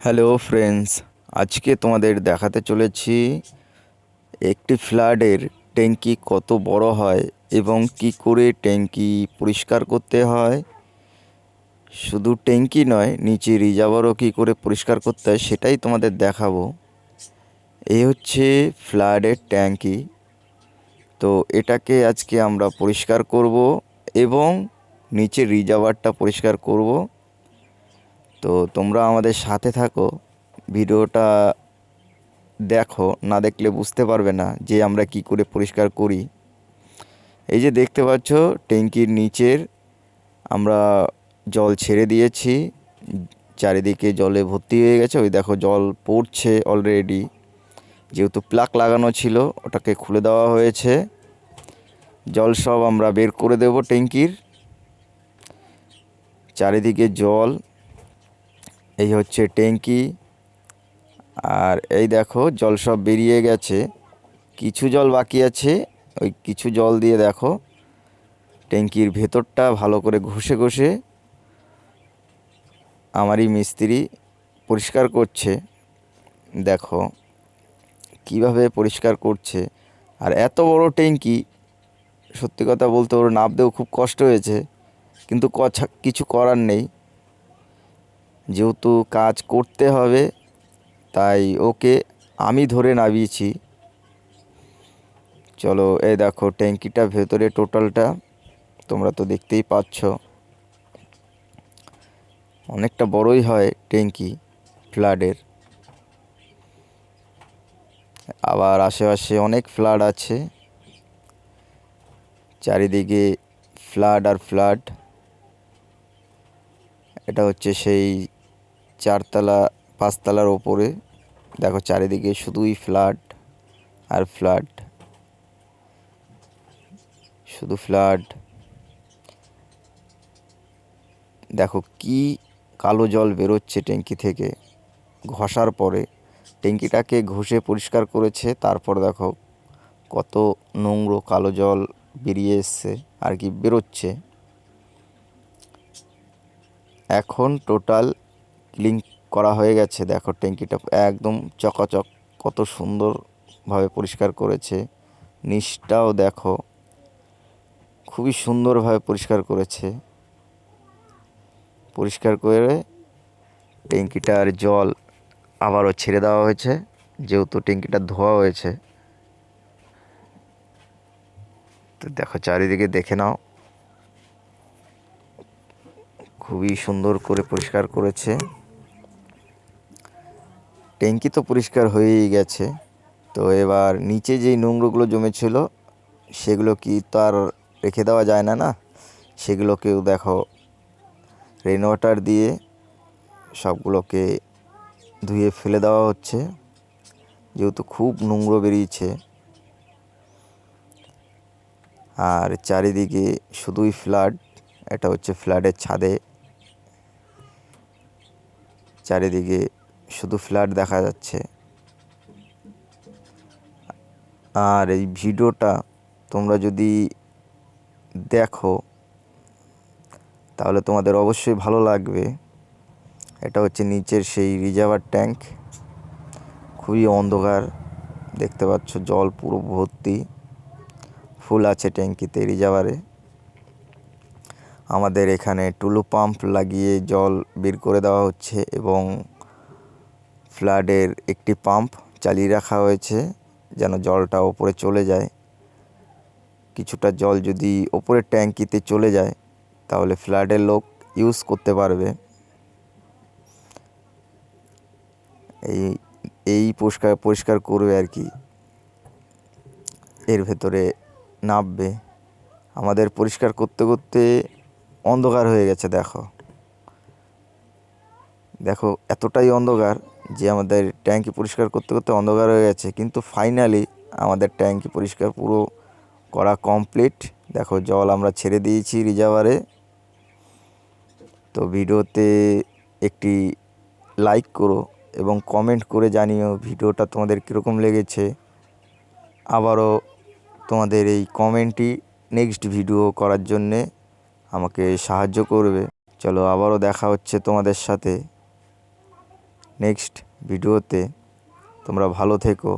Hello friends, আজকে তোমাদের দেখাতে চলেছি একটি ফ্ল্যাটের ট্যাঙ্কি কত বড় হয় এবং কি করে ট্যাঙ্কি পরিষ্কার করতে হয়। শুধু ট্যাঙ্কি নয়, নিচে রিজার্ভারও কী করে পরিষ্কার করতে হয় সেটাই তোমাদের দেখাবো। এই হচ্ছে ফ্ল্যাটের ট্যাঙ্কি। তো এটাকে আজকে আমরা পরিষ্কার করব এবং নিচের রিজার্ভারটা পরিষ্কার করব। তো তোমরা আমাদের সাথে থাকো, ভিডিওটা দেখো, না দেখলে বুঝতে পারবে না যে আমরা কি করে পরিষ্কার করি। এই যে দেখতে পাচ্ছ, ট্যাঙ্কির নিচের আমরা জল ছেড়ে দিয়েছি, চারিদিকে জলে ভর্তি হয়ে গেছে। ওই দেখো জল পড়ছে অলরেডি। যেহেতু প্লাগ লাগানো ছিল, ওটাকে খুলে দেওয়া হয়েছে। জল সব আমরা বের করে দেব ট্যাঙ্কির। চারিদিকে জল, এই হচ্ছে ট্যাঙ্কি। আর এই দেখো জল সব বেরিয়ে গেছে, কিছু জল বাকি আছে। ওই কিছু জল দিয়ে দেখো ট্যাঙ্কির ভেতরটা ভালো করে ঘষে ঘষে আমারই মিস্ত্রি পরিষ্কার করছে। দেখো কিভাবে পরিষ্কার করছে। আর এত বড় ট্যাঙ্কি, সত্যি কথা বলতে ওর নামতেও খুব কষ্ট হয়েছে, কিন্তু কিছু করার নেই, যেহেতু কাজ করতে হবে তাই ওকে আমি ধরে নামিয়েছি। চলো, এই দেখো ট্যাঙ্কিটা ভেতরে টোটালটা তোমরা তো দেখতেই পাচ্ছ। অনেকটা বড়ই হয় ট্যাঙ্কি ফ্ল্যাটের। আবার আশেপাশে অনেক ফ্ল্যাট আছে, চারিদিকে ফ্ল্যাট আর ফ্ল্যাট। এটা হচ্ছে সেই 4তলা 5তলার ওপরে। দেখো চারিদিকে শুধুই ফ্ল্যাট আর ফ্ল্যাট, শুধু ফ্ল্যাট। দেখো কি কালো জল বেরোচ্ছে ট্যাঙ্কি থেকে ঘষার পরে। ট্যাঙ্কিটাকে ঘষে পরিষ্কার করেছে, তারপর দেখো কত নোংরা কালো জল বেরিয়ে এসছে আর কি বেরোচ্ছে। এখন টোটাল ক্লিন করা হয়ে গেছে। দেখো ট্যাঙ্কিটা একদম চকাচক, কত সুন্দরভাবে পরিষ্কার করেছে। নিচটাও দেখো খুবই সুন্দরভাবে পরিষ্কার করেছে। পরিষ্কার করে ট্যাঙ্কিটার জল আবারও ছেড়ে দেওয়া হয়েছে, যেহেতু ট্যাঙ্কিটা ধোয়া হয়েছে। তো দেখো চারিদিকে দেখে নাও, খুবই সুন্দর করে পরিষ্কার করেছে। ট্যাঙ্কি তো পরিষ্কার হয়েই গেছে। তো এবার নিচে যেই নোংরাগুলো জমেছিল সেগুলো কি তো আর রেখে দেওয়া যায় না, সেগুলোকেও দেখো রেন ওয়াটার দিয়ে সবগুলোকে ধুয়ে ফেলে দেওয়া হচ্ছে, যেহেতু খুব নোংরা বেরিয়েছে। আর চারিদিকে শুধুই ফ্ল্যাট। এটা হচ্ছে ফ্ল্যাটের ছাদে, চারিদিকে শুধু ফ্ল্যাট দেখা যাচ্ছে। আর এই ভিডিওটা তোমরা যদি দেখো তাহলে তোমাদের অবশ্যই ভালো লাগবে। এটা হচ্ছে নিচের সেই রিজার্ভার ট্যাঙ্ক, খুবই অন্ধকার। দেখতে পাচ্ছ জল পুরো ভর্তি, ফুল আছে ট্যাঙ্কিতে, রিজার্ভারে। আমাদের এখানে টুলু পাম্প লাগিয়ে জল বের করে দেওয়া হচ্ছে এবং ফ্ল্যাটের একটি পাম্প চালিয়ে রাখা হয়েছে যেন জলটা ওপরে চলে যায়। কিছুটা জল যদি ওপরের ট্যাঙ্কিতে চলে যায় তাহলে ফ্ল্যাটের লোক ইউজ করতে পারবে। এই এই পরিষ্কার করবে আর কি, এর ভেতরে নামবে। আমাদের পরিষ্কার করতে করতে অন্ধকার হয়ে গেছে। দেখো দেখো এতটাই অন্ধকার যে আমাদের ট্যাঙ্কি পরিষ্কার করতে করতে অন্ধকার হয়ে গেছে, কিন্তু ফাইনালি আমাদের ট্যাঙ্কি পরিষ্কার পুরো করা কমপ্লিট। দেখো জল আমরা ছেড়ে দিয়েছি রিজার্ভারে। তো ভিডিওতে একটি লাইক করো এবং কমেন্ট করে জানিও ভিডিওটা তোমাদের কীরকম লেগেছে। আবারও তোমাদের এই কমেন্টই নেক্সট ভিডিও করার জন্যে আমাকে সাহায্য করবে। চলো, আবারও দেখা হচ্ছে তোমাদের সাথে নেক্সট ভিডিওতে। তোমরা ভালো থেকো।